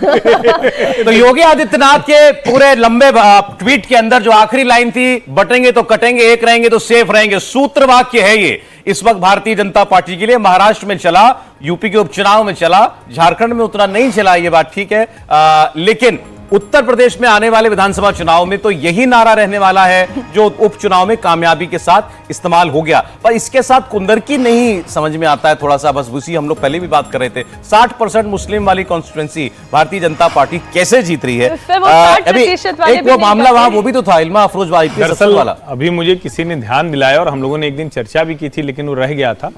तो योगी आदित्यनाथ के पूरे लंबे ट्वीट के अंदर जो आखिरी लाइन थी, बटेंगे तो कटेंगे, एक रहेंगे तो सेफ रहेंगे, सूत्र वाक्य है ये इस वक्त भारतीय जनता पार्टी के लिए। महाराष्ट्र में चला, यूपी के उपचुनाव में चला, झारखंड में उतना नहीं चला, ये बात ठीक है, लेकिन उत्तर प्रदेश में आने वाले विधानसभा चुनाव में तो यही नारा रहने वाला है जो उपचुनाव में कामयाबी के साथ इस्तेमाल हो गया। पर इसके साथ कुंदरकी नहीं समझ में आता है थोड़ा सा, बस उसी हम लोग पहले भी बात कर रहे थे, 60% मुस्लिम वाली कॉन्स्टिट्यूएंसी भारतीय जनता पार्टी कैसे जीत रही है? अभी एक वो मामला वहां वो भी तो था, इल्मा अफरोज वाला। अभी मुझे किसी ने ध्यान दिलाया और हम लोगों ने एक दिन चर्चा भी की थी, लेकिन वो रह गया था।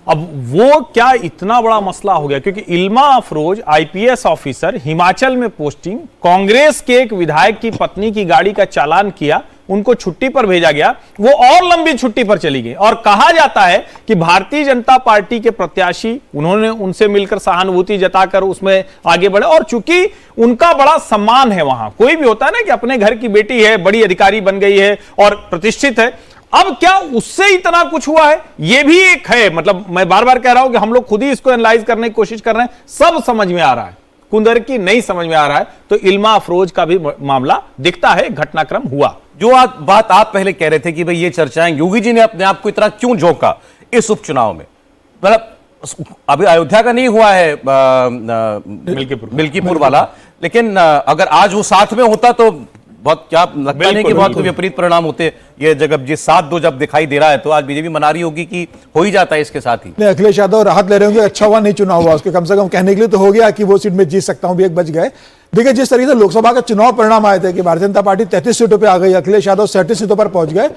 अब वो क्या इतना बड़ा मसला हो गया, क्योंकि इल्मा अफरोज आईपीएस ऑफिसर, हिमाचल में पोस्टिंग, कांग्रेस के एक विधायक की पत्नी की गाड़ी का चालान किया, उनको छुट्टी पर भेजा गया, वो और लंबी छुट्टी पर चली गई। और कहा जाता है कि भारतीय जनता पार्टी के प्रत्याशी, उन्होंने उनसे मिलकर सहानुभूति जताकर उसमें आगे बढ़े, और चूंकि उनका बड़ा सम्मान है वहां, कोई भी होता है ना कि अपने घर की बेटी है, बड़ी अधिकारी बन गई है और प्रतिष्ठित है, अब क्या उससे इतना कुछ हुआ है? यह भी एक है, मतलब मैं बार बार कह रहा हूं कि हम लोग खुद ही इसको एनालाइज करने की कोशिश कर रहे हैं, सब समझ में आ रहा है, कुंदरकी नहीं समझ में आ रहा है। तो इल्मा अफरोज का भी मामला दिखता है, घटनाक्रम हुआ। जो बात आप पहले कह रहे थे कि भाई ये चर्चाएं, योगी जी ने अपने आप को इतना क्यों झोंका इस उपचुनाव में? मतलब अभी अयोध्या का नहीं हुआ है, मिल्कीपुर वाला, लेकिन अगर आज वो साथ में होता तो बहुत, क्या लगता नहीं कि बहुत विपरीत परिणाम होते? ये जगह जिस 7-2 जब दिखाई दे रहा है तो आज बीजेपी मना रही होगी कि हो ही जाता है इसके साथ ही। अखिलेश यादव राहत ले रहे होंगे, अच्छा हुआ नहीं चुना हुआ, उसके कम से कम कहने के लिए तो हो गया कि वो सीट में जीत सकता हूं भी, एक बच गए। देखिए जिस तरीके से लोकसभा का चुनाव परिणाम आए थे कि भारतीय जनता पार्टी 33 सीटों पर आ गई, अखिलेश यादव 37 सीटों पर पहुंच गए,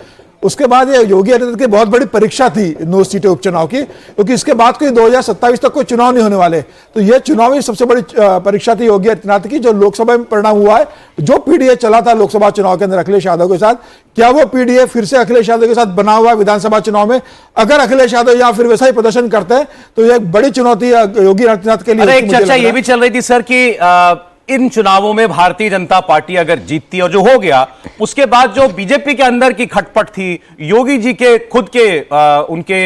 उसके बाद ये योगी आदित्यनाथ की बहुत बड़ी परीक्षा थी 9 सीटें उपचुनाव की, क्योंकि इसके बाद कोई 2027 तक कोई चुनाव नहीं होने वाले। तो ये चुनाव ही सबसे बड़ी परीक्षा थी योगी आदित्यनाथ की, जो लोकसभा में परिणाम हुआ है। जो पीडीए चला था लोकसभा चुनाव के अंदर अखिलेश यादव के साथ, क्या वो पीडीए फिर से अखिलेश यादव के साथ बना हुआ है विधानसभा चुनाव में? अगर अखिलेश यादव या फिर वैसा ही प्रदर्शन करते हैं तो यह एक बड़ी चुनौती है योगी आदित्यनाथ के लिए। एक चर्चा ये भी चल रही थी सर कि इन चुनावों में भारतीय जनता पार्टी अगर जीतती और जो हो गया, उसके बाद जो बीजेपी के अंदर की खटपट थी, योगी जी के खुद के उनके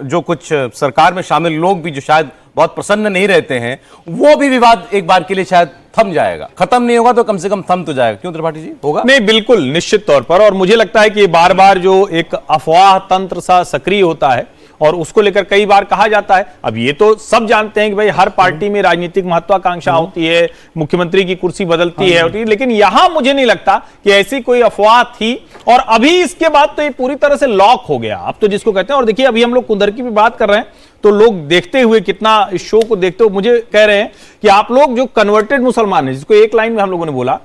जो कुछ सरकार में शामिल लोग भी जो शायद बहुत प्रसन्न नहीं रहते हैं, वो भी विवाद एक बार के लिए शायद थम जाएगा। खत्म नहीं होगा तो कम से कम थम तो जाएगा। क्यों त्रिपाठी जी, होगा? नहीं, बिल्कुल निश्चित तौर पर। और मुझे लगता है कि बार बार जो एक अफवाह तंत्र सा सक्रिय होता है और उसको लेकर कई बार कहा जाता है, अब ये तो सब जानते हैं कि भाई हर पार्टी में राजनीतिक महत्वाकांक्षा होती है, मुख्यमंत्री की कुर्सी बदलती है, लेकिन यहां मुझे नहीं लगता कि ऐसी कोई अफवाह थी। और अभी इसके बाद तो ये पूरी तरह से लॉक हो गया, अब तो जिसको कहते हैं। और देखिए अभी हम लोग कुंदरकी पे बात कर रहे हैं, तो लोग देखते हुए, कितना इस शो को देखते हुए मुझे कह रहे हैं कि आप लोग जो कन्वर्टेड मुसलमान है, जिसको एक लाइन में हम लोगों ने बोला,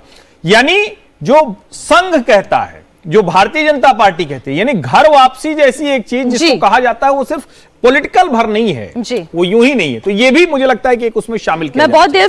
यानी जो संघ कहता है, जो भारतीय जनता पार्टी कहती है, यानी घर वापसी जैसी एक चीज जिसको कहा जाता है, वो सिर्फ पॉलिटिकल भर नहीं है, वो यूं ही नहीं है। तो ये भी मुझे लगता है कि एक उसमें शामिल किया।